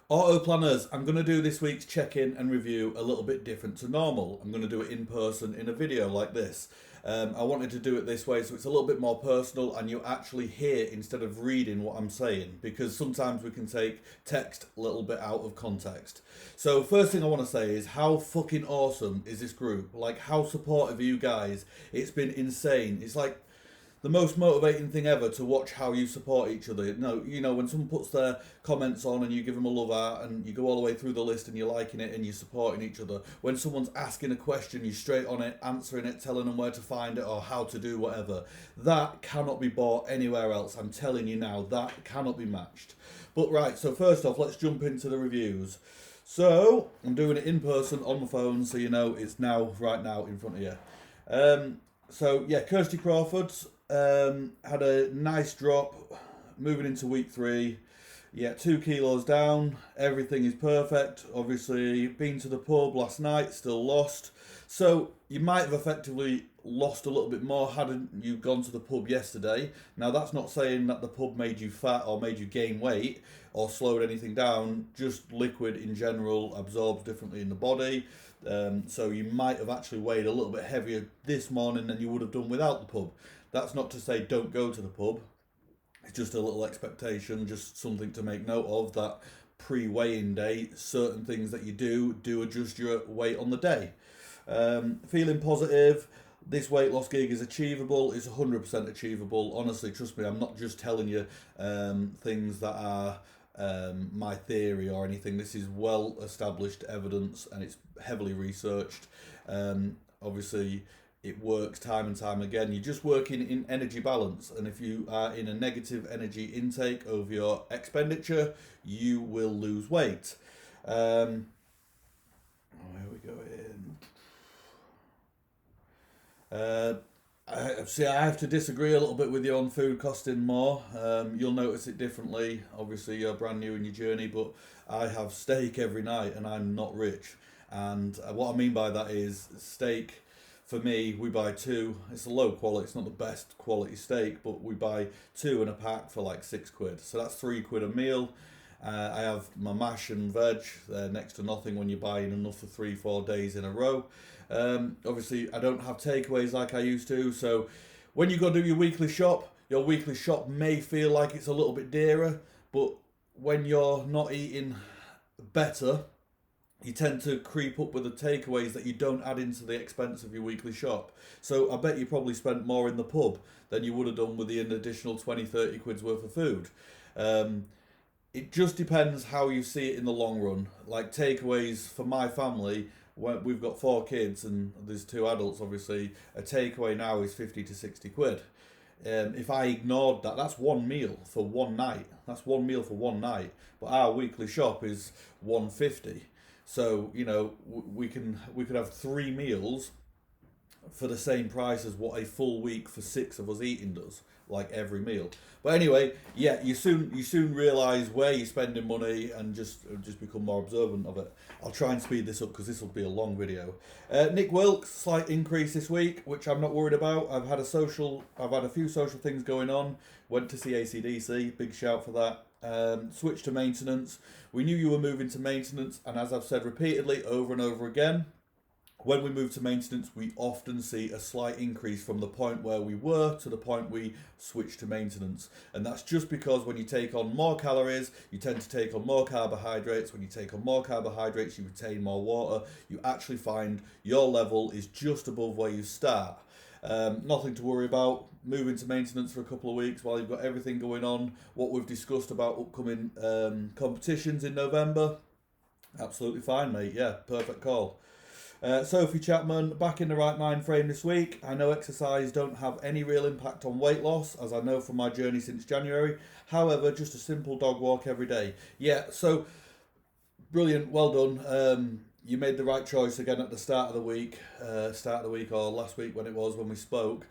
Auto planners, I'm going to do this week's check-in and review a little bit different to normal. I'm going to do it in person in a video like this. I wanted to do it this way so it's a little bit more personal and you actually hear instead of reading what I'm saying, because sometimes we can take text a little bit out of context. So first thing I want to say is how fucking awesome is this group? Like, how supportive are you guys? It's been insane. It's like the most motivating thing ever to watch how you support each other. No, you know, when someone puts their comments on and you give them a love heart and you go all the way through the list and you're liking it and you're supporting each other. When someone's asking a question, you're straight on it, answering it, telling them where to find it or how to do whatever. That cannot be bought anywhere else. I'm telling you now, that cannot be matched. But right, so first off, let's jump into the reviews. So, I'm doing it in person on my phone, so you know it's now, right now, in front of you. Kirsty Crawford had a nice drop moving into week 3. Yeah, 2 kilos down. Everything is perfect. Obviously, been to the pub last night, still lost. So you might have effectively lost a little bit more hadn't you gone to the pub yesterday. Now that's not saying that the pub made you fat or made you gain weight or slowed anything down. Just liquid in general absorbs differently in the body. So you might have actually weighed a little bit heavier this morning than you would have done without the pub. That's not to say don't go to the pub. It's just a little expectation, just something to make note of, that pre-weighing day, certain things that you do adjust your weight on the day. Feeling positive. This weight loss gig is achievable. It's 100% achievable. Honestly, trust me, I'm not just telling you things that are my theory or anything. This is well established evidence and it's heavily researched. Obviously, it works time and time again. You're just working in energy balance, and if you are in a negative energy intake of your expenditure, you will lose weight. Here we go in. I have to disagree a little bit with you on food costing more. You'll notice it differently. Obviously, you're brand new in your journey, but I have steak every night, and I'm not rich. And what I mean by that is steak. For me, we buy 2. It's a low quality. It's not the best quality steak, but we buy 2 in a pack for like £6. So that's £3 a meal. I have my mash and veg. They're next to nothing when you're buying enough for 3-4 days in a row. Obviously, I don't have takeaways like I used to. So when you go do your weekly shop, your weekly shop may feel like it's a little bit dearer. But when you're not eating better, you tend to creep up with the takeaways that you don't add into the expense of your weekly shop. So I bet you probably spent more in the pub than you would have done with the additional 20-30 quid's worth of food. It just depends how you see it in the long run. Like takeaways for my family, we've got 4 kids and there's 2 adults obviously, a takeaway now is 50 to 60 quid. If I ignored that, that's one meal for one night. That's one meal for one night. But our weekly shop is 150. So you know we could have 3 meals for the same price as what a full week for 6 of us eating does, like every meal. But anyway, yeah, you soon realise where you're spending money and just become more observant of it. I'll try and speed this up because this will be a long video. Nick Wilkes, slight increase this week, which I'm not worried about. I've had a few social things going on. Went to see ACDC, big shout for that. Switched to maintenance. We knew you were moving to maintenance, and as I've said repeatedly over and over again, when we move to maintenance, we often see a slight increase from the point where we were to the point we switch to maintenance. And that's just because when you take on more calories, you tend to take on more carbohydrates. When you take on more carbohydrates, you retain more water. You actually find your level is just above where you start. Nothing to worry about. Moving to maintenance for a couple of weeks while you've got everything going on. What we've discussed about upcoming competitions in November. Absolutely fine, mate. Yeah, perfect call. Sophie Chapman, back in the right mind frame this week. I know exercise don't have any real impact on weight loss, as I know from my journey since January. However, just a simple dog walk every day. Yeah, so brilliant, well done. You made the right choice again at the start of the week or last week when it was when we spoke.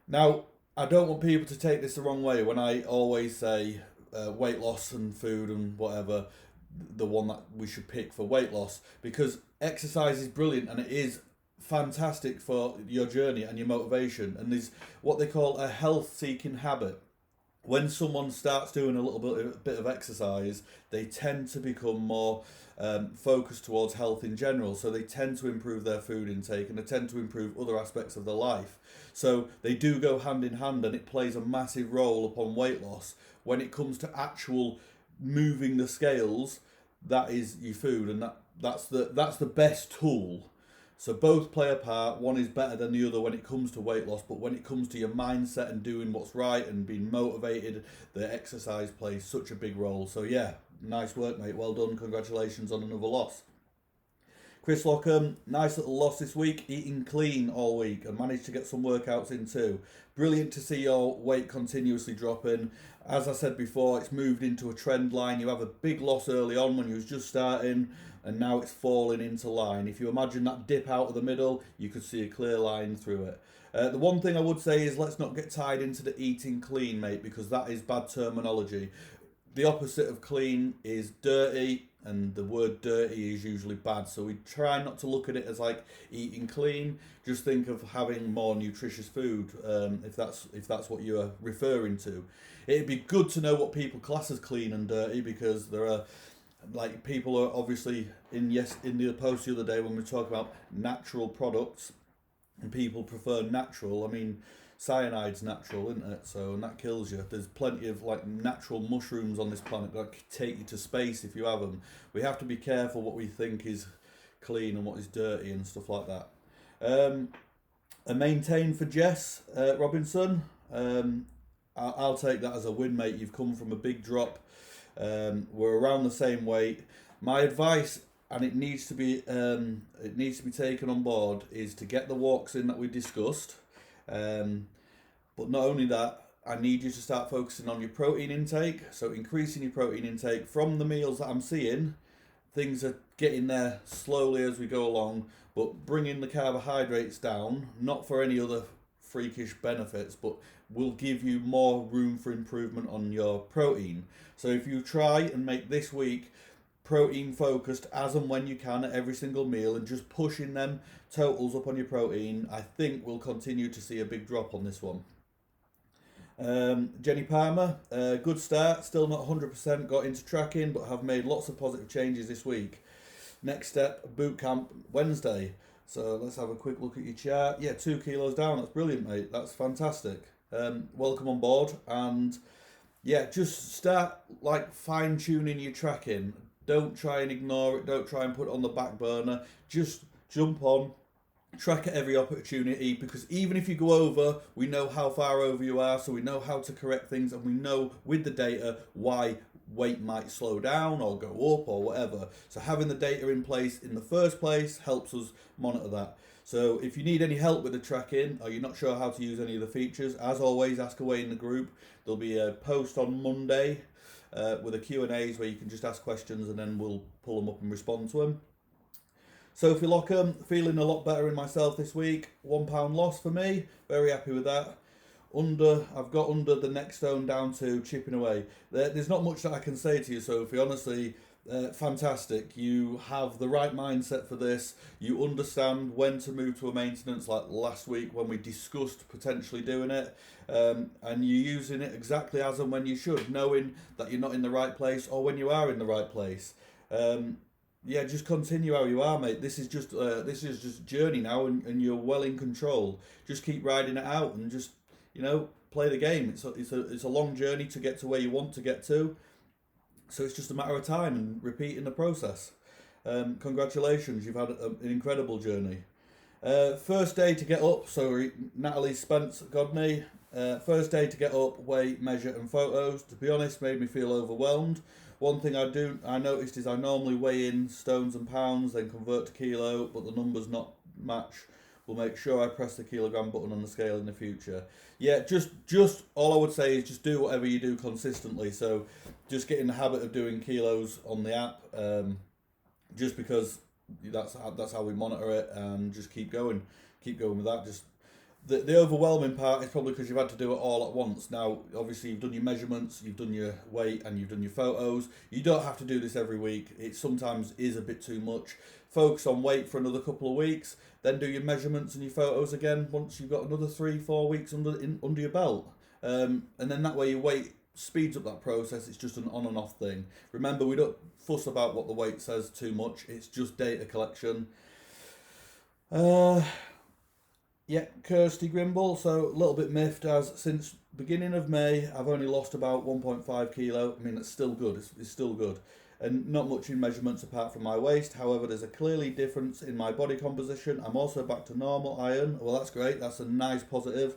Now, I don't want people to take this the wrong way when I always say weight loss and food and whatever, the one that we should pick for weight loss, because exercise is brilliant and it is fantastic for your journey and your motivation, and is what they call a health seeking habit. when someone starts doing a bit of exercise, they tend to become more focused towards health in general. So they tend to improve their food intake and they tend to improve other aspects of their life. So they do go hand in hand, and it plays a massive role upon weight loss. When it comes to actual moving the scales, that is your food, and that's the best tool. So both play a part. One is better than the other when it comes to weight loss, but when it comes to your mindset and doing what's right and being motivated, the exercise plays such a big role. So yeah, nice work, mate. Well done. Congratulations on another loss. Chris Lockham, nice little loss this week, eating clean all week and managed to get some workouts in too. Brilliant to see your weight continuously dropping. As I said before, it's moved into a trend line. You have a big loss early on when you was just starting, and now it's falling into line. If you imagine that dip out of the middle, you could see a clear line through it. The one thing I would say is let's not get tied into the eating clean, mate, because that is bad terminology. The opposite of clean is dirty, and the word dirty is usually bad. So we try not to look at it as like eating clean. Just think of having more nutritious food, if that's what you are referring to. It'd be good to know what people class as clean and dirty, because there are like people are obviously in the post the other day when we talk about natural products, and people prefer natural. I mean, cyanide's natural, isn't it? So, and that kills you. There's plenty of like natural mushrooms on this planet that take you to space if you have them. We have to be careful what we think is clean and what is dirty and stuff like that. A maintain for Jess Robinson. I'll take that as a win, mate. You've come from a big drop. We're around the same weight. My advice, and it needs to be taken on board, is to get the walks in that we discussed. But not only that, I need you to start focusing on your protein intake. So increasing your protein intake from the meals that I'm seeing. Things are getting there slowly as we go along, but bringing the carbohydrates down, not for any other freakish benefits, but will give you more room for improvement on your protein. So if you try and make this week protein focused as and when you can at every single meal, and just pushing them totals up on your protein, I think we'll continue to see a big drop on this one. Jenny Palmer, good start, still not 100% got into tracking, but have made lots of positive changes this week. Next step, boot camp Wednesday. So let's have a quick look at your chart. Yeah, 2 kilos down. That's brilliant, mate. That's fantastic. Welcome on board. And yeah, just start like fine tuning your tracking. Don't try and ignore it. Don't try and put it on the back burner. Just jump on, track at every opportunity, because even if you go over, we know how far over you are, so we know how to correct things, and we know with the data why weight might slow down or go up or whatever. So having the data in place in the first place helps us monitor that. So if you need any help with the tracking, or you're not sure how to use any of the features, as always, ask away in the group. There'll be a post on Monday with a Q&As where you can just ask questions, and then we'll pull them up and respond to them. Sophie Lockham, feeling a lot better in myself this week. £1 loss for me. Very happy with that. I've got under the next stone down to chipping away. There's not much that I can say to you, Sophie. Honestly, fantastic. You have the right mindset for this. You understand when to move to a maintenance, like last week when we discussed potentially doing it. And you're using it exactly as and when you should, knowing that you're not in the right place or when you are in the right place. Yeah, just continue how you are, mate. This is just journey now, and you're well in control. Just keep riding it out, and just play the game. It's a long journey to get to where you want to get to, so it's just a matter of time and repeating the process. Congratulations, you've had an incredible journey. First day to get up. Sorry, Natalie Spence Godney. First day to get up, weigh, measure, and photos. To be honest, made me feel overwhelmed. One thing I noticed is I normally weigh in stones and pounds, then convert to kilo, but the numbers not match. Will make sure I press the kilogram button on the scale in the future. Yeah, just all I would say is just do whatever you do consistently. So just get in the habit of doing kilos on the app, just because that's how we monitor it, and just keep going with that. Just the overwhelming part is probably because you've had to do it all at once. Now, obviously, you've done your measurements, you've done your weight, and you've done your photos. You don't have to do this every week. It sometimes is a bit too much. Focus on weight for another couple of weeks, then do your measurements and your photos again once you've got another 3-4 weeks under your belt. And then that way your weight speeds up that process. It's just an on and off thing. Remember, we don't fuss about what the weight says too much. It's just data collection. Yeah, Kirsty Grimble, so a little bit miffed as since beginning of May I've only lost about 1.5 kilo. I mean, it's still good, it's still good. And not much in measurements apart from my waist. However, there's a clearly difference in my body composition. I'm also back to normal iron. Well, that's great, that's a nice positive.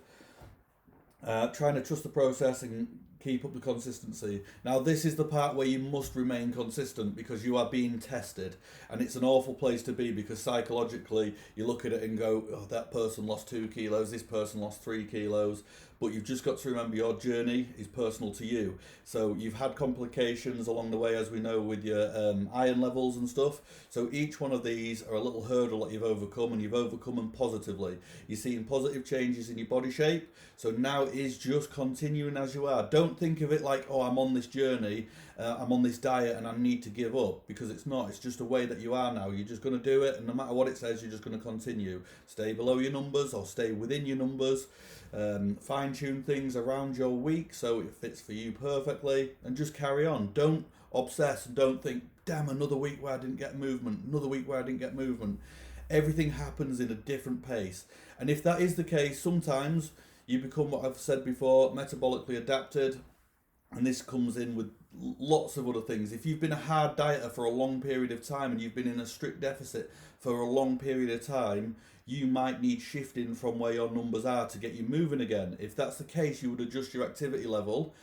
Trying to trust the process and keep up the consistency. Now, this is the part where you must remain consistent because you are being tested, and it's an awful place to be because psychologically you look at it and go, oh, that person lost 2 kilos, this person lost 3 kilos, but you've just got to remember your journey is personal to you. So you've had complications along the way, as we know, with your iron levels and stuff. So each one of these are a little hurdle that you've overcome, and you've overcome them positively. You're seeing positive changes in your body shape. So now it is just continuing as you are. Don't think of it like, oh, I'm on this journey, I'm on this diet and I need to give up, because it's not. It's just a way that you are now. You're just going to do it, and no matter what it says, you're just going to continue. Stay below your numbers or stay within your numbers. Fine-tune things around your week so it fits for you perfectly, and just carry on. Don't obsess and don't think, damn, another week where I didn't get movement, another week where I didn't get movement. Everything happens in a different pace, and if that is the case, sometimes you become, what I've said before, metabolically adapted, and this comes in with lots of other things. If you've been a hard dieter for a long period of time and you've been in a strict deficit for a long period of time, you might need shifting from where your numbers are to get you moving again. If that's the case, you would adjust your activity level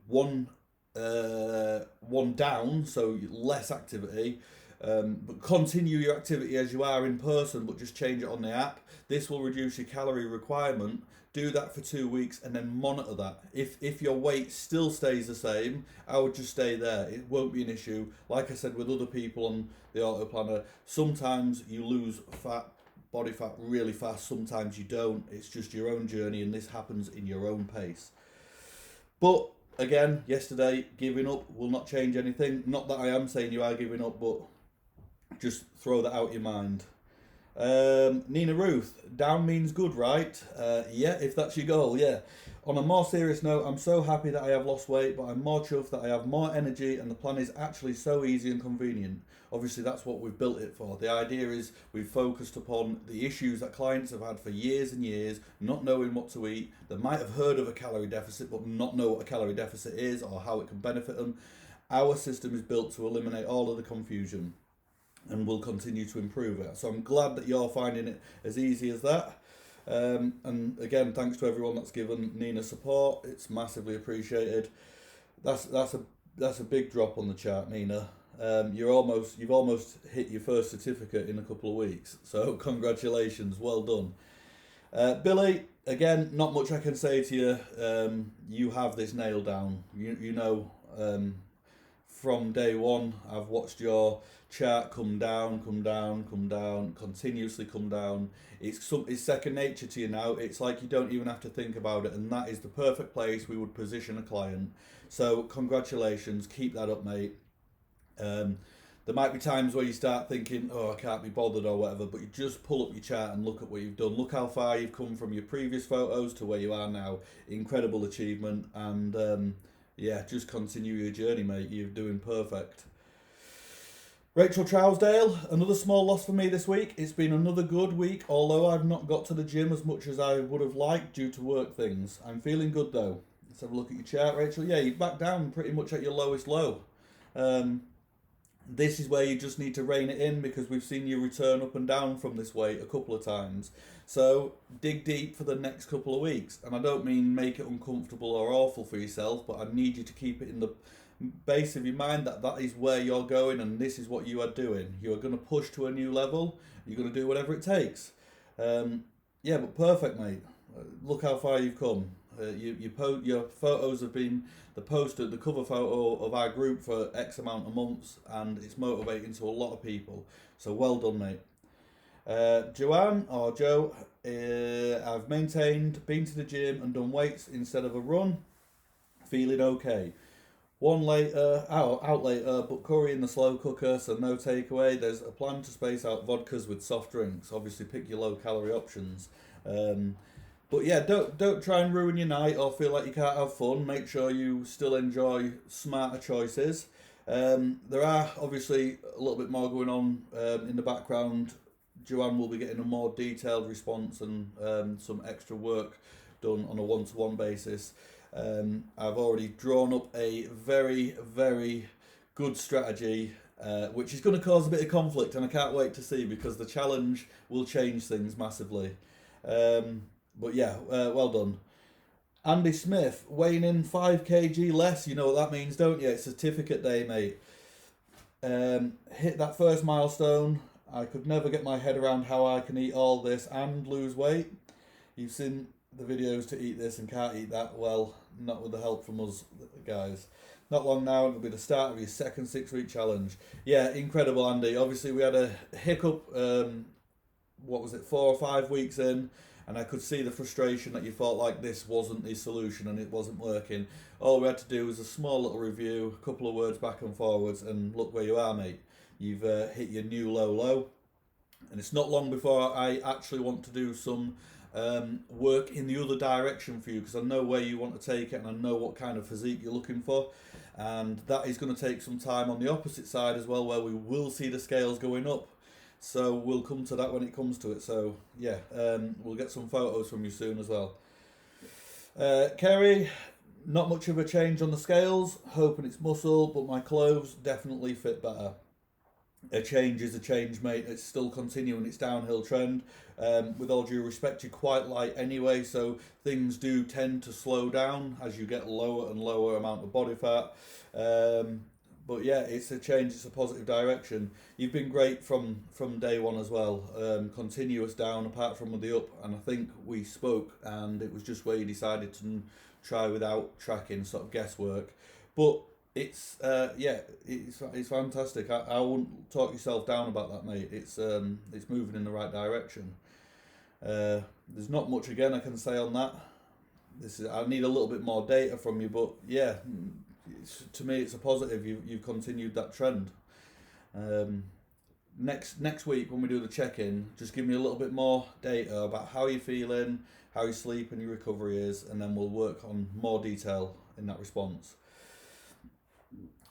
one down, so less activity, but continue your activity as you are in person, but just change it on the app. This will reduce your calorie requirement. Do that for 2 weeks and then monitor that. If your weight still stays the same, I would just stay there. It won't be an issue. Like I said with other people on the Auto Planner, sometimes you lose body fat really fast, sometimes you don't. It's just your own journey, and this happens in your own pace. But again, yesterday, giving up will not change anything. Not that I am saying you are giving up, but just throw that out your mind. Nina Ruth, down means good, right? Yeah, if that's your goal, yeah. On a more serious note, I'm so happy that I have lost weight, but I'm more chuffed that I have more energy and the plan is actually so easy and convenient. Obviously, that's what we've built it for. The idea is we've focused upon the issues that clients have had for years and years, not knowing what to eat. They might have heard of a calorie deficit, but not know what a calorie deficit is or how it can benefit them. Our system is built to eliminate all of the confusion, and we'll continue to improve it. So I'm glad that you're finding it as easy as that. And again, thanks to everyone that's given Nina support. It's massively appreciated. That's a big drop on the chart, Nina. You've almost hit your first certificate in a couple of weeks. So congratulations, well done. Billy, again, not much I can say to you. You have this nailed down. You know, from day one, I've watched your chart come down, continuously come down. It's second nature to you now. It's like you don't even have to think about it, and that is the perfect place we would position a client. So congratulations, keep that up, mate. There might be times where you start thinking, oh, I can't be bothered or whatever, but you just pull up your chart and look at what you've done. Look how far you've come from your previous photos to where you are now. Incredible achievement, and yeah, just continue your journey, mate. You're doing perfect. Rachel Trousdale, another small loss for me this week. It's been another good week, although I've not got to the gym as much as I would have liked due to work things. I'm feeling good though. Let's have a look at your chart, Rachel. Yeah, you're back down pretty much at your lowest low. This is where you just need to rein it in, because we've seen you return up and down from this weight a couple of times. So dig deep for the next couple of weeks. And I don't mean make it uncomfortable or awful for yourself, but I need you to keep it in the base of your mind that is where you're going and this is what you are doing. You are going to push to a new level. You're going to do whatever it takes. Yeah, but perfect, mate. Look how far you've come. Your photos have been the cover photo of our group for X amount of months, and it's motivating to a lot of people. So well done, mate. Joanne or Joe, I've maintained, been to the gym and done weights instead of a run. Feeling okay. Out later, but curry in the slow cooker, so no takeaway. There's a plan to space out vodkas with soft drinks. Obviously, pick your low calorie options. But yeah, don't try and ruin your night or feel like you can't have fun. Make sure you still enjoy smarter choices. There are obviously a little bit more going on in the background. Joanne will be getting a more detailed response and some extra work done on a one-to-one basis. I've already drawn up a very, very good strategy, which is going to cause a bit of conflict, and I can't wait to see because the challenge will change things massively. But yeah, well done. Andy Smith weighing in 5 kg less. You know what that means, don't you? It's certificate day, mate. Hit that first milestone. I could never get my head around how I can eat all this and lose weight. You've seen the videos to eat this and can't eat that. Well, not with the help from us guys. Not long now, it'll be the start of your second 6-week challenge. Yeah, incredible, Andy. Obviously, we had a hiccup, what was it, 4 or 5 weeks in, and I could see the frustration that you felt like this wasn't the solution and it wasn't working. All we had to do was a small little review, a couple of words back and forwards, and look where you are, mate. You've hit your new low, and it's not long before I actually want to do some work in the other direction for you, because I know where you want to take it and I know what kind of physique you're looking for, and that is going to take some time on the opposite side as well, where we will see the scales going up. So we'll come to that when it comes to it. So yeah, we'll get some photos from you soon as well. Kerry, not much of a change on the scales, hoping it's muscle, but my clothes definitely fit better. A change is a change, mate. It's still continuing its downhill trend. With all due respect, you're quite light anyway, so things do tend to slow down as you get lower and lower amount of body fat. But yeah, it's a change. It's a positive direction. You've been great from day one as well. Continuous down, apart from with the up. And I think we spoke, and it was just where you decided to try without tracking, sort of guesswork. But it's it's fantastic. I wouldn't talk yourself down about that, mate. It's moving in the right direction. There's not much again I can say on that. I need a little bit more data from you, but yeah, to me it's a positive. You've continued that trend. Next week when we do the check-in, just give me a little bit more data about how you're feeling, how your sleep and your recovery is, and then we'll work on more detail in that response.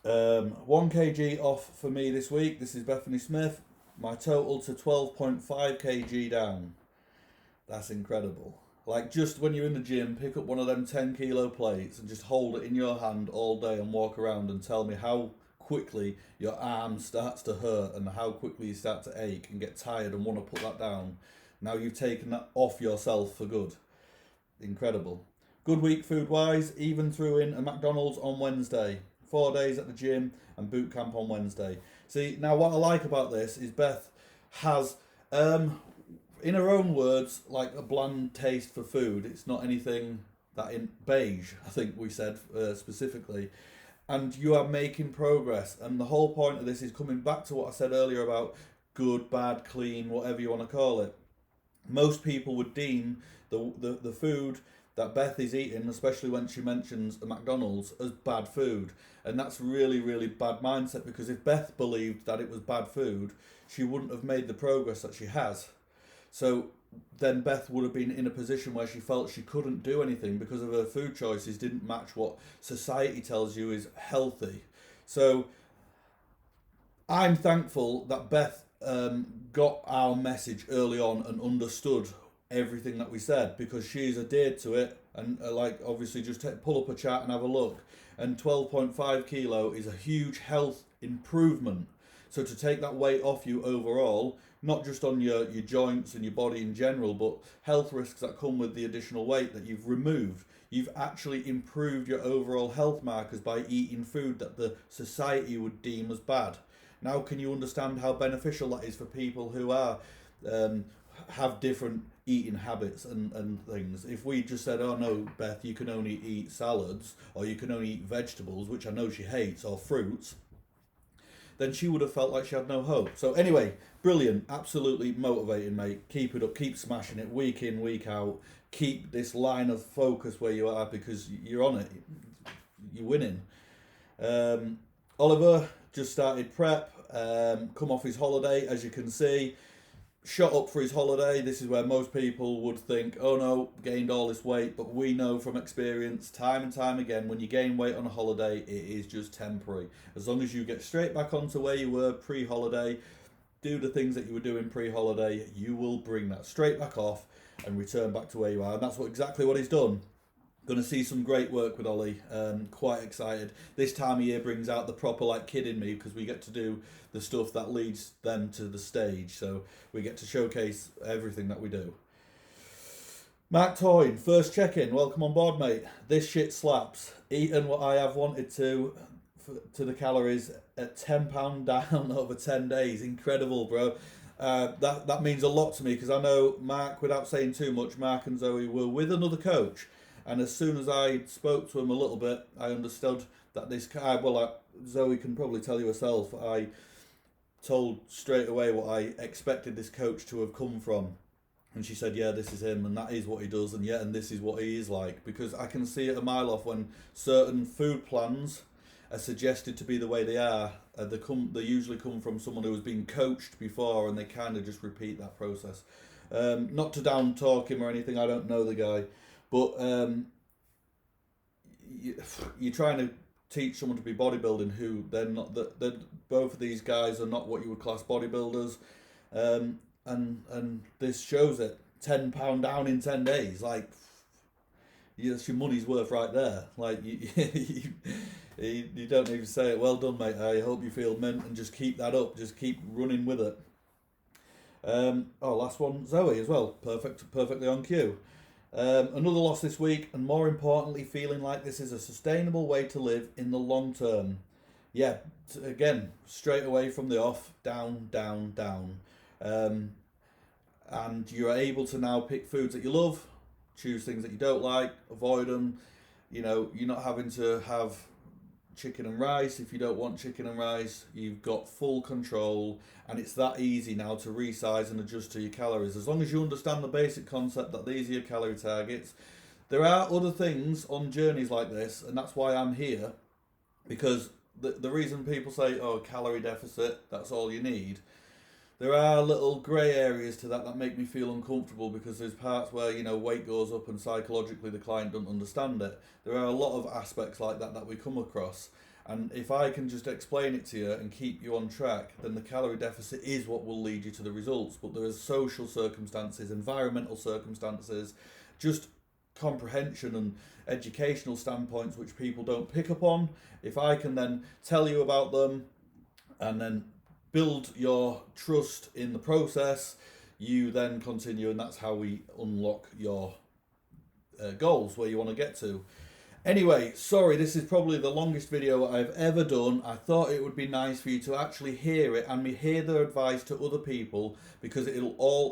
1 kg off for me this week. This is Bethany Smith. My total to 12.5 kg down. That's incredible. Like, just when you're in the gym, pick up one of them 10 kilo plates and just hold it in your hand all day and walk around and tell me how quickly your arm starts to hurt and how quickly you start to ache and get tired and want to put that down. Now you've taken that off yourself for good. Incredible. Good week food wise, even threw in a McDonald's on Wednesday. 4 days at the gym and boot camp on Wednesday. See, now what I like about this is Beth has, in her own words, like a bland taste for food. It's not anything that in beige, I think we said specifically. And you are making progress. And the whole point of this is coming back to what I said earlier about good, bad, clean, whatever you want to call it. Most people would deem the food that Beth is eating, especially when she mentions a McDonald's, as bad food. And that's really, really bad mindset, because if Beth believed that it was bad food, she wouldn't have made the progress that she has. So then Beth would have been in a position where she felt she couldn't do anything because of her food choices didn't match what society tells you is healthy. So I'm thankful that Beth got our message early on and understood everything that we said, because she's adhered to it, and obviously just pull up a chart and have a look, and 12.5 kilo is a huge health improvement. So to take that weight off you overall, not just on your joints and your body in general, but health risks that come with the additional weight that you've removed, you've actually improved your overall health markers by eating food that the society would deem as bad. Now can you understand how beneficial that is for people who are have different eating habits and things? If we just said, oh no, Beth, you can only eat salads, or you can only eat vegetables, which I know she hates, or fruits, then she would have felt like she had no hope. So anyway, brilliant, absolutely motivating, mate. Keep it up, keep smashing it, week in, week out. Keep this line of focus where you are, because you're on it, you're winning. Oliver just started prep, come off his holiday, as you can see. shot up for his holiday. This is where most people would think, oh no, gained all this weight. But we know from experience, time and time again, when you gain weight on a holiday, it is just temporary. As long as you get straight back onto where you were pre-holiday, do the things that you were doing pre-holiday, you will bring that straight back off and return back to where you are. And that's exactly what he's done. Going to see some great work with Ollie. Quite excited. This time of year brings out the proper kid in me, because we get to do the stuff that leads them to the stage. So we get to showcase everything that we do. Mark Toyne, first check-in. Welcome on board, mate. This shit slaps. Eaten what I have wanted to the calories at £10 down over 10 days. Incredible, bro. That means a lot to me, because I know Mark, without saying too much, Mark and Zoe were with another coach. And as soon as I spoke to him a little bit, I understood that this guy, Zoe can probably tell you herself, I told straight away what I expected this coach to have come from. And she said, yeah, this is him, and that is what he does, and this is what he is like. Because I can see it a mile off when certain food plans are suggested to be the way they are. They usually come from someone who has been coached before, and they kind of just repeat that process. Not to down talk him or anything, I don't know the guy. But you're trying to teach someone to be bodybuilding who they're not. Both of these guys are not what you would class bodybuilders, and this shows it. £10 down in 10 days, that's your money's worth right there. You don't even say it. Well done, mate. I hope you feel mint, and just keep that up. Just keep running with it. Last one, Zoe as well. Perfectly on cue. Another loss this week, and more importantly, feeling like this is a sustainable way to live in the long term. Yeah, again, straight away from the off, down. And you're able to now pick foods that you love, choose things that you don't like, avoid them. You're not having to have chicken and rice if you don't want chicken and rice. You've got full control, and it's that easy now to resize and adjust to your calories, as long as you understand the basic concept that these are your calorie targets. There are other things on journeys like this, and that's why I'm here, because the reason people say, oh, calorie deficit, that's all you need, there are little grey areas to that make me feel uncomfortable, because there's parts where weight goes up and psychologically the client doesn't understand it. There are a lot of aspects like that we come across, and if I can just explain it to you and keep you on track, then the calorie deficit is what will lead you to the results. But there are social circumstances, environmental circumstances, just comprehension and educational standpoints which people don't pick up on. If I can then tell you about them and then build your trust in the process, you then continue, and that's how we unlock your goals, where you want to get to. Anyway, sorry, this is probably the longest video I've ever done. I thought it would be nice for you to actually hear it and me hear their advice to other people, because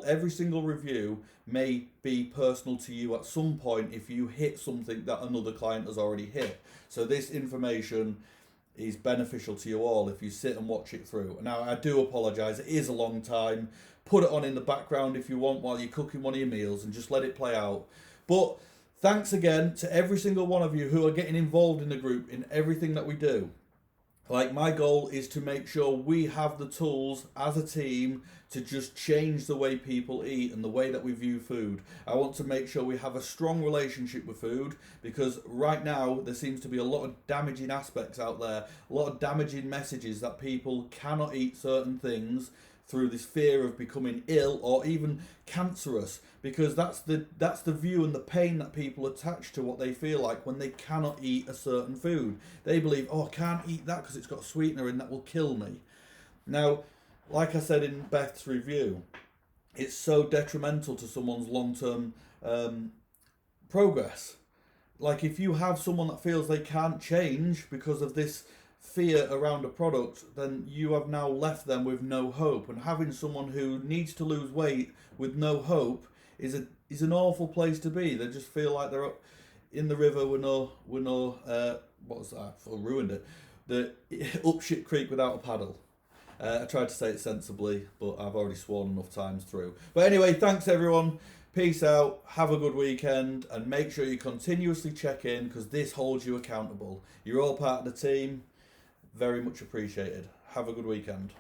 every single review may be personal to you at some point if you hit something that another client has already hit. So this information is beneficial to you all if you sit and watch it through. Now, I do apologise, it is a long time. Put it on in the background if you want while you're cooking one of your meals, and just let it play out. But thanks again to every single one of you who are getting involved in the group in everything that we do. My goal is to make sure we have the tools as a team to just change the way people eat and the way that we view food. I want to make sure we have a strong relationship with food, because right now there seems to be a lot of damaging aspects out there, a lot of damaging messages that people cannot eat certain things through this fear of becoming ill or even cancerous, because that's the view and the pain that people attach to what they feel like when they cannot eat a certain food. They believe, oh, I can't eat that because it's got a sweetener in that will kill me. Now, like I said in Beth's review, it's so detrimental to someone's long-term progress. If you have someone that feels they can't change because of this fear around a product, then you have now left them with no hope. And having someone who needs to lose weight with no hope is an awful place to be. They just feel like they're up in the river with no what was that? I ruined it. Up shit creek without a paddle. I tried to say it sensibly, but I've already sworn enough times through. But anyway, thanks everyone. Peace out. Have a good weekend, and make sure you continuously check in, because this holds you accountable. You're all part of the team. Very much appreciated. Have a good weekend.